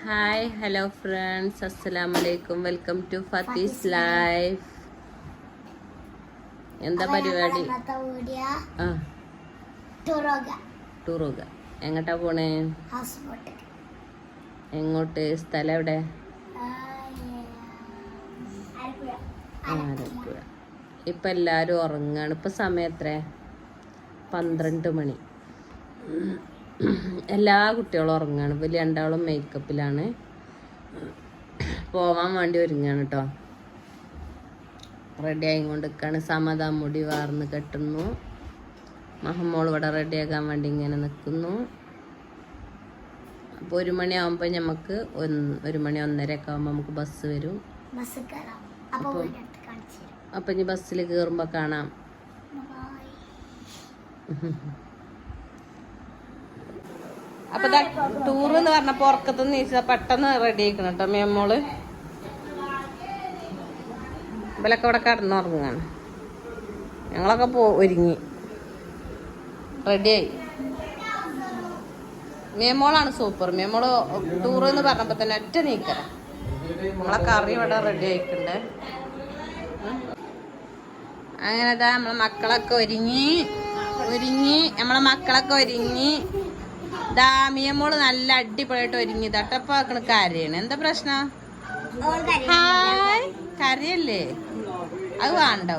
Hi hello friends, അസ്സലാമലൈക്കും. Welcome to ഫത്തീസ് life. എന്താ പരിപാടി? ടൂറുക. എങ്ങോട്ടാ പോണേ? എങ്ങോട്ട്? സ്ഥലം എവിടെ? ആലപ്പുഴ. ഇപ്പം എല്ലാവരും ഉറങ്ങാണ്. ഇപ്പം സമയം എത്ര? 12 മണി. എല്ലാ കുട്ടികളും ഉറങ്ങാണ്. ഇപ്പം രണ്ടാളും മേക്കപ്പിലാണ്. പോവാൻ വേണ്ടി ഒരുങ്ങാണ് കേട്ടോ. റെഡി ആയിക്കൊണ്ടിരിക്കുകയാണ്. സമത മുടി വാർന്ന് കെട്ടുന്നു. മഹമ്മോൾ ഇവിടെ റെഡിയാക്കാൻ വേണ്ടി ഇങ്ങനെ നിൽക്കുന്നു. അപ്പോൾ 1 മണിയാകുമ്പോൾ നമുക്ക് 1 മണി 1:30 ഒക്കെ ആകുമ്പോൾ നമുക്ക് ബസ് വരും. അപ്പം ഇനി ബസ്സിൽ കയറുമ്പോൾ കാണാം. അപ്പൊ ടൂർ എന്ന് പറഞ്ഞപ്പോ ഉറക്കത്തുനിന്ന് നീച്ചാ പെട്ടെന്ന് റെഡി ആയിക്കണം കേട്ടോ. മേമോള് ഇവലൊക്കെ ഇവിടെ കിടന്നുറങ്ങാണ്. ഞങ്ങളൊക്കെ ഒരുങ്ങി റെഡിയായി. മേമോളാണ് സൂപ്പർ. മേമോള് ടൂർ എന്ന് പറഞ്ഞപ്പോ തന്നെ ഒറ്റ നീക്കല. നമ്മളെ കറി ഇവിടെ റെഡി ആയിട്ടുണ്ട്. അങ്ങനെതാ നമ്മളെ മക്കളൊക്കെ ഒരുങ്ങി. നമ്മളെ മക്കളൊക്കെ ഒരുങ്ങി. ദാമിയമോള് നല്ല അടിപൊളിയായിട്ട് ഒരുങ്ങി തട്ടപ്പ കരയാണ്. എന്താ പ്രശ്നം? ഹായ്, കരയല്ലേ? അത് വേണ്ട.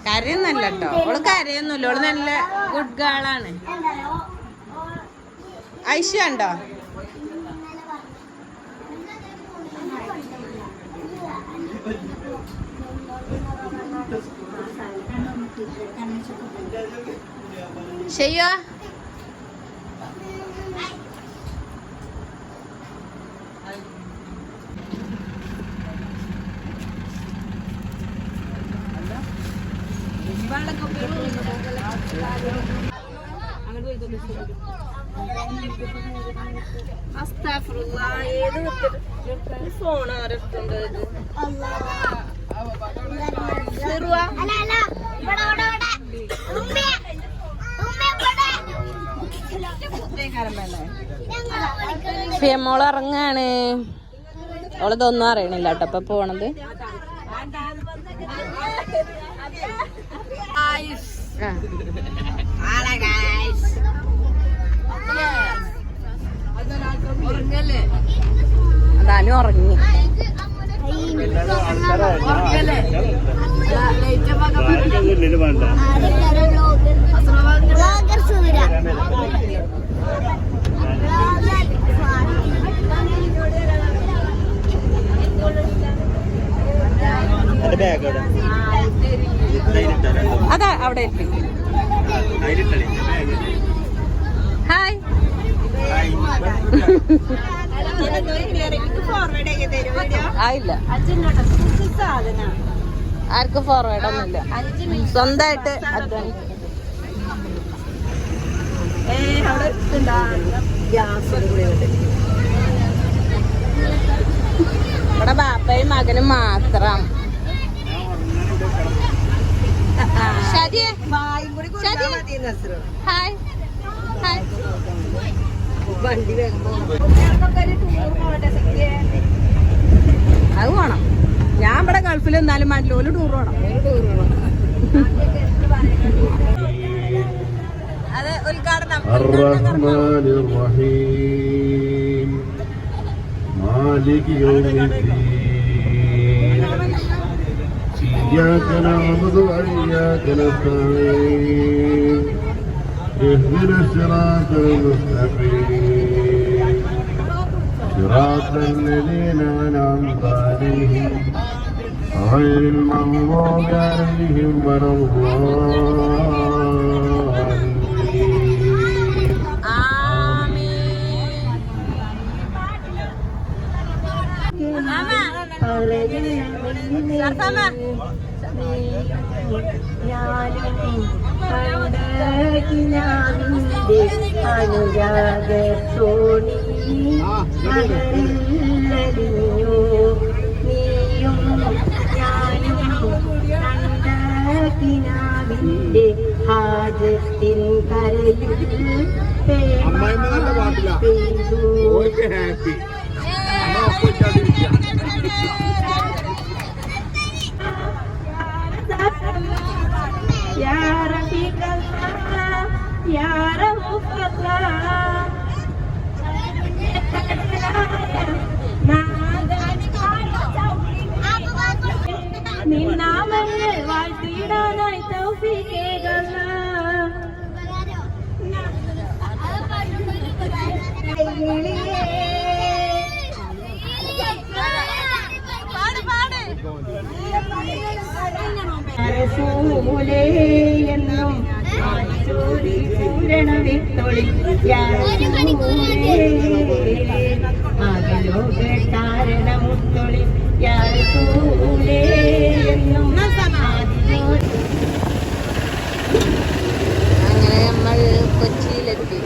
കരയൊന്നല്ല കേട്ടോ. ഓള് കരയൊന്നുമില്ല. ഓള് നല്ല ഗുഡ് ഗേളാണ്. ഐഷ ഉണ്ടോ? ശരിയോ? ഫോൺ ആരെടുത്തുണ്ട്? ഫിയമോള് ഇറങ്ങാണ്. അവളിതൊന്നും അറിയണില്ല കേട്ടോ ഇപ്പൊ പോണത്. അതാനും ഉറങ്ങി. അതാ അവിടെ ഹായ്. ആയില്ല, ആർക്കും ഫോർവേഡ് ഒന്നുമില്ല. സ്വന്തമായിട്ട് ഇവിടെ ബാപ്പയും മകനും മാത്രം. Hi hi. അത് വേണം. ഞാൻ ഇവിടെ ഗൾഫിൽ എന്നാലും വേണ്ടില്ല. ഒരു ടൂർ വേണം. അത് ഉദ്ഘാടനം. إياك نعبد وإياك نستعين اهدنا الصراط المستقيم صراط الذين أنعمت عليهم غير المغضوب عليهم ولا الضالين. ഹാജത്തിൻ കരയിൽ പെയ്തു ഹാപ്പി നിന്നാമങ്ങൾ വാഴ്ത്തിടാനായി തൗഫീഖേകല്ല എന്നും പൂരണ വിത്തൊളി കാരണമുത്തൊളി എന്നും അങ്ങനെ നമ്മൾ കൊച്ചിയിലെത്തി.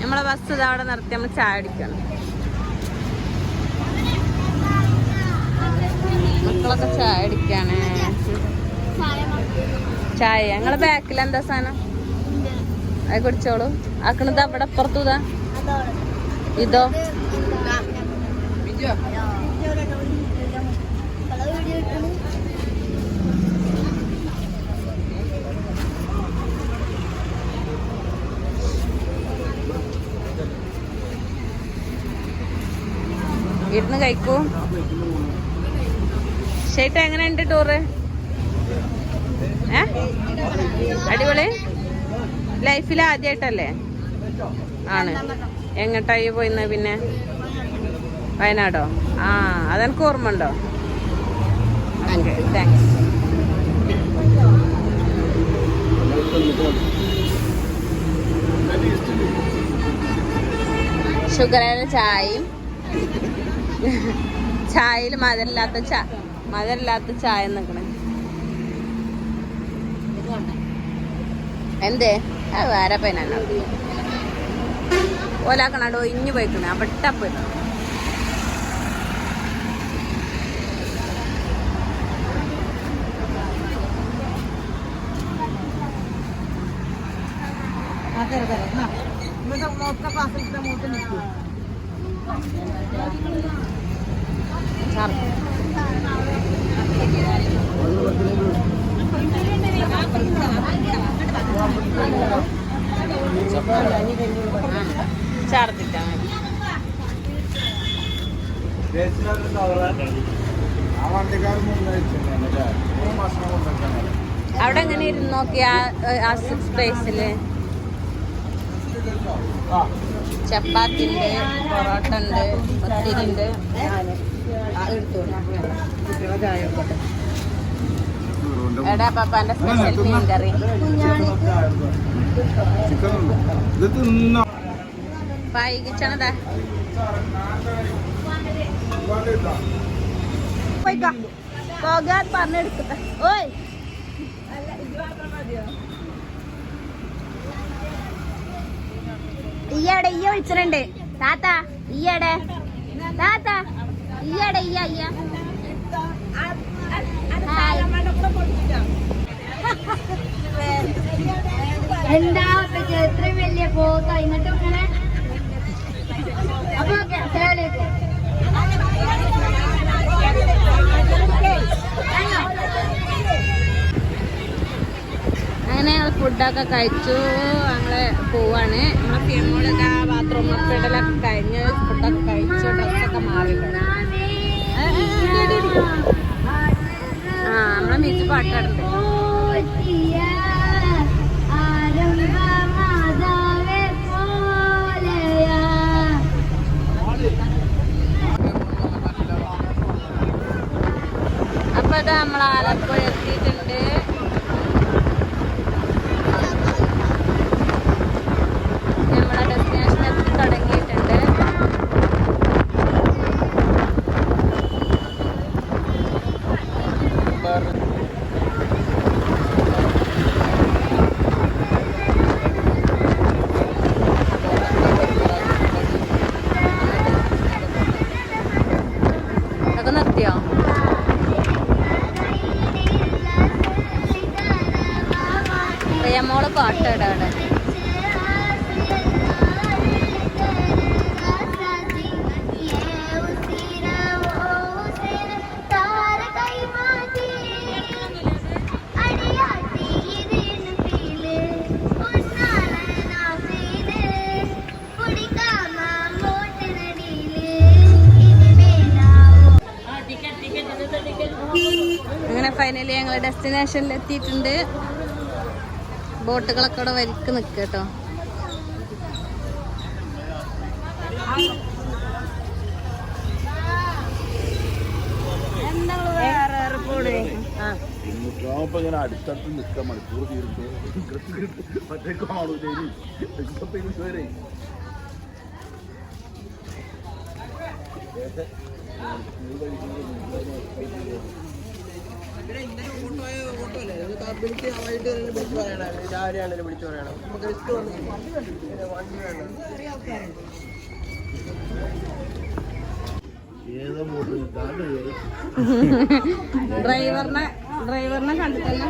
നമ്മളെ ബസ് ഇത് അവിടെ നിർത്തി നമ്മൾ ചായ അടിക്കണം. മക്കളൊക്കെ ചായ അടിക്കാണ്. ചായ ഞങ്ങളെ ബാക്കിൽ എന്താ സാധനം അത് കുടിച്ചോളൂ. ആക്കണത് അവിടെ അപ്പുറത്തുതാ. ഇതോ ഇരുന്ന് കഴിക്കൂ. ഷേട്ട് എങ്ങനെയുണ്ട് ടൂറ്? അടിപൊളി. ലൈഫിൽ ആദ്യമായിട്ടല്ലേ? ആണ്. എങ്ങോട്ടായി പോയിന്ന്? പിന്നെ വയനാടോ? ആ, അതെനിക്ക് ഓർമ്മ ഉണ്ടോ? Okay, thanks. ഷുഗറേറെ ചായയും ചായയിൽ മധുരമില്ലാത്ത ചായ നിൽക്കണേ. എന്തേ വേറെ പൈനാണ് ഓലാക്കണോ ഇഞ്ഞു പോയിക്കണേ. അപ്പട്ടപ്പ് ഛർദിക്കാൻ അവിടെ എങ്ങനെ ഇരുന്ന് നോക്കിയ ആ സ്പേസില് ചപ്പാത്തി ഉണ്ട്, പൊറോട്ട ഉണ്ട്, പത്തിരി ഉണ്ട്. എടാ പപ്പാന്റെ സ്പെഷ്യൽ മീൻ കറി. വൈകിച്ചണതാ പോകാൻ പറഞ്ഞെടുക്കട്ടെ. ഓയ് ഈയടെ ഈയ വിളിച്ചിട്ടുണ്ട്. താത്ത ഈയടെ താത്ത ഈയടെ ഈയ എന്താ എത്രയും വലിയ പോത്ത എന്നിട്ട് ഇങ്ങനെ. അപ്പൊ ഓക്കെ ഫുഡൊക്കെ കഴിച്ചു. ഞങ്ങള് പോവാണ്. നമ്മളെ ഫിയമോളൊക്കെ ബാത്റൂം ഇടലൊക്കെ കഴിഞ്ഞ് ഫുഡൊക്കെ കഴിച്ചു. ഡ്രസ്സൊക്കെ മാറിയിട്ടുണ്ട്. നമ്മളെ മിച്ച് പാട്ടാടുണ്ട്. അപ്പൊ അത് നമ്മൾ ആലപ്പുഴ എത്തിയിട്ടുണ്ട്. നമ്മളെ ഡെസ്റ്റിനേഷൻ എത്തി തുടങ്ങിയിട്ടുണ്ട്. അതൊക്കെ നിർത്തിയോ? പ്രിയമോള് പാട്ടാടാ അവിടെ. അങ്ങനെ ഫൈനലി ഞങ്ങൾ ഡെസ്റ്റിനേഷനിൽ എത്തിയിട്ടുണ്ട്. ബോട്ടുകളൊക്കെ അവിടെ വരിക്ക് നിൽക്കുക കേട്ടോ. അടുത്തടുത്ത് നിൽക്കാൻ മണിക്കൂർ തീർത്ത് മറ്റേ കാണൂലേ വരെ ഡ്രൈവറിനെ കണ്ടിട്ടല്ല.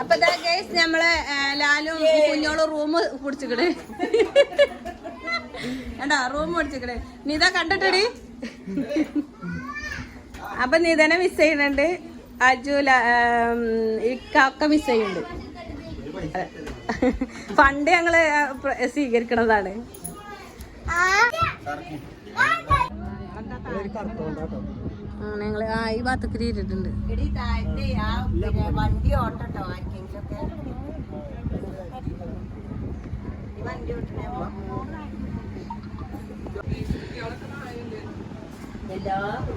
അപ്പൊ ഗൈസ് നമ്മളെ ലാലും കുഞ്ഞോളും റൂം പിടിച്ചിക്കണേ. ഏണ്ടാ റൂം പിടിച്ചിക്കണേ. നീത കണ്ടിട്ടടി. അപ്പൊ നീതനെ മിസ് ചെയ്യുന്നുണ്ട്. അജുല ഇക്കൊക്കെ മിസ് ചെയ്യുന്നുണ്ട്. ഫണ്ട് ഞങ്ങള് സ്വീകരിക്കണതാണ്. ഞങ്ങള് ഈ ഭാഗത്തൊക്കെ ഇട്ടിട്ടുണ്ട്. വണ്ടി ഓട്ടോ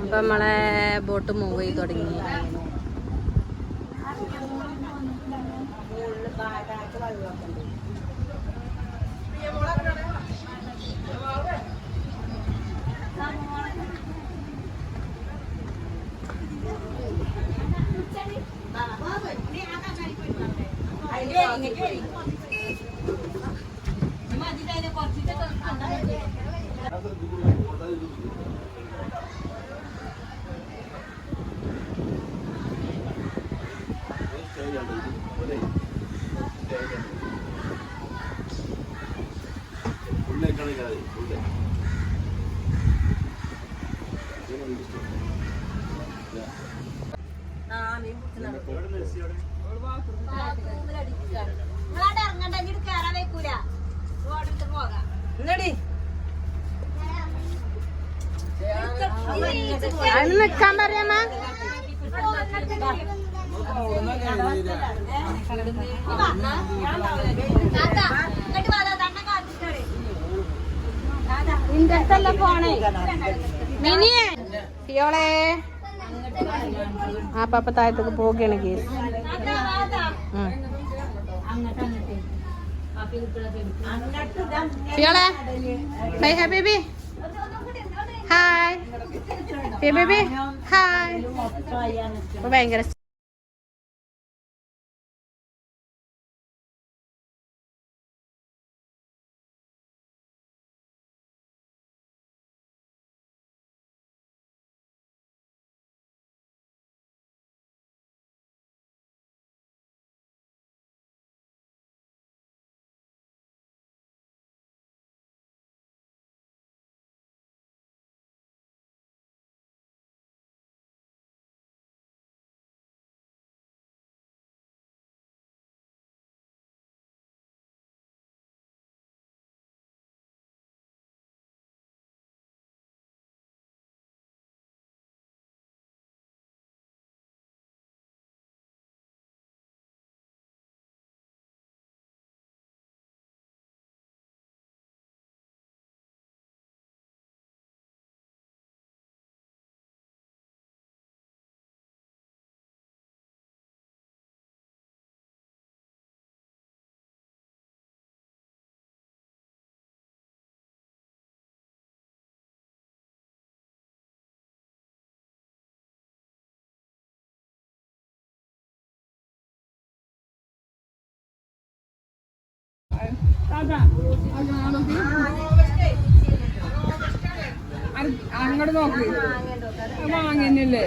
അപ്പൊ നമ്മളെ ബോട്ട് മൂവ് ചെയ്ത് തുടങ്ങി. അതിന് നിക്കാൻ പറയാമ. ഇന്റെ പോണേ മിനിയെ ഫിയോളെ. ആ പാപ്പ താഴത്തേക്ക് പോവുകയാണ് കേസ്. ഫിയോളെ bye hi baby. Hi baby hi. ഭയങ്കര അങ്ങോട്ട് നോക്ക് മാങ്ങന്നല്ലേ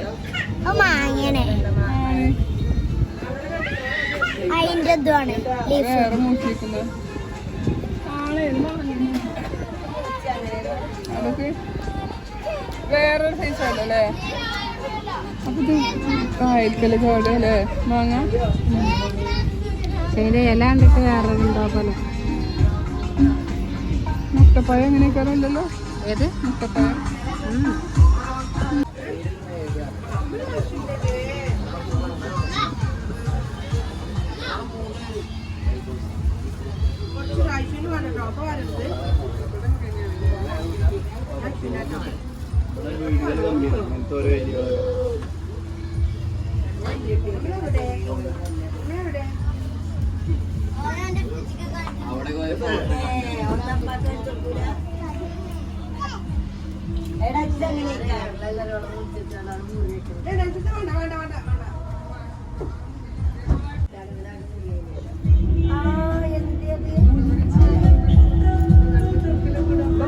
അതിന്റെ ഇതാണ് വേറെ നോക്കിയിരിക്കുന്നത് അതൊക്കെ വേറൊരു സൈസ് അല്ലേ അപ്പൊ ഇത് കായ്ക്കല് ചോടല്ലേ മാങ്ങ അതിന്റെ ഇല കണ്ടിട്ട് വേറെ ഉണ്ടോ പോലെ. മുട്ടപ്പഴം എങ്ങനെയൊക്കെ ഇല്ലല്ലോ. ഏത് മുട്ടപ്പഴം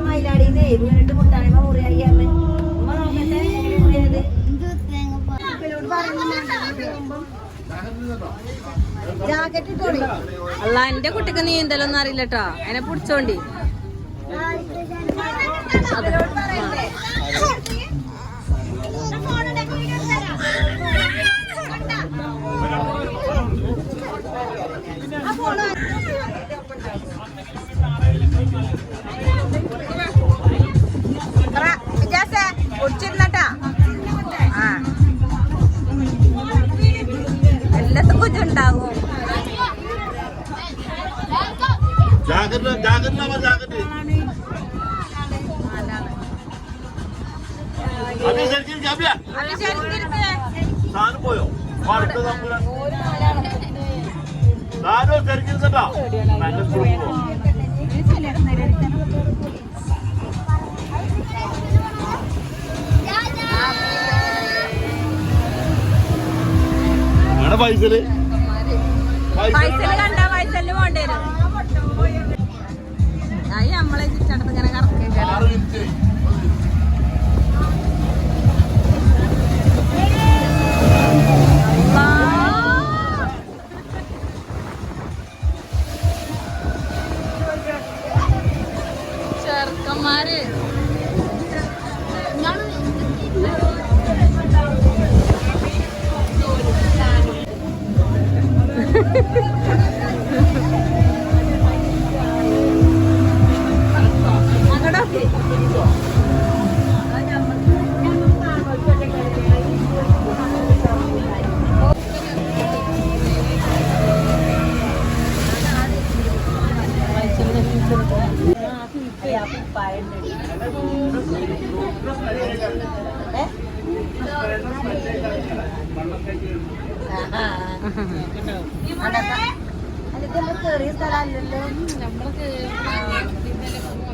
മയിലാടിന്നേ വീണിട്ട് മുട്ടാണിമ മുറിയായി ഉമ്മ നോക്കട്ടെ എങ്ങനെ മുറിയത് ജാക്കറ്റ് ഇട്ടോളി. അല്ല എന്റെ കുട്ടിക്ക് നീന്തലൊന്നും അറിയില്ലട്ടോ. അതിനെ പിടിച്ചോണ്ടി കുടിച്ചിരുന്നട്ടാ എല്ലാത്തും കുഞ്ഞുണ്ടാവും. സാധനം പോയോ സാധനം തിരഞ്ഞെടുത്തോ നല്ല കുടുംബം പൈസല് പൈസല് കണ്ട പൈസല് പോണ്ടി വരും. അത് നമ്മളെ ചുറ്റടത്ത് ഇങ്ങനെ കറക്കി ചെറുക്കന്മാര്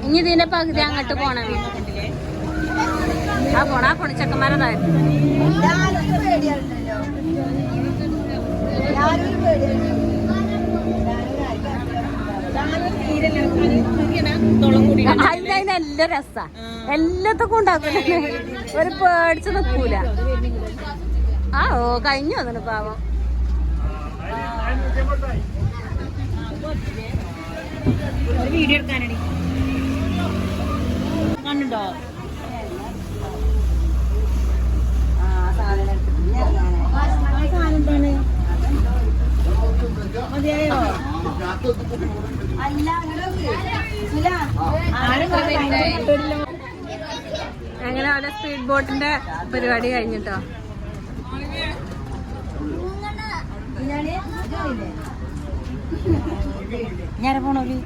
ഇനി ഇതിന്റെ പകുതി അങ്ങോട്ട് പോണേ. ആ പോണ ചെക്കന്മാരതായിരുന്നു. അതിനെല്ലാം രസാ. എല്ലാത്തൊക്കെ ഉണ്ടാക്കണേ. ഒരു പേടിച്ച് നിക്കൂല. ആ ഓ കഴിഞ്ഞു വന്നിട്ട് പാവം. വീഡിയോ എടുക്കാനാണ് കണ്ടുണ്ടോ മതിയായോ അങ്ങനെ പോലെ സ്പീഡ് ബോട്ടിന്റെ പരിപാടി കഴിഞ്ഞിട്ടോ. ഞാൻ പോണോലി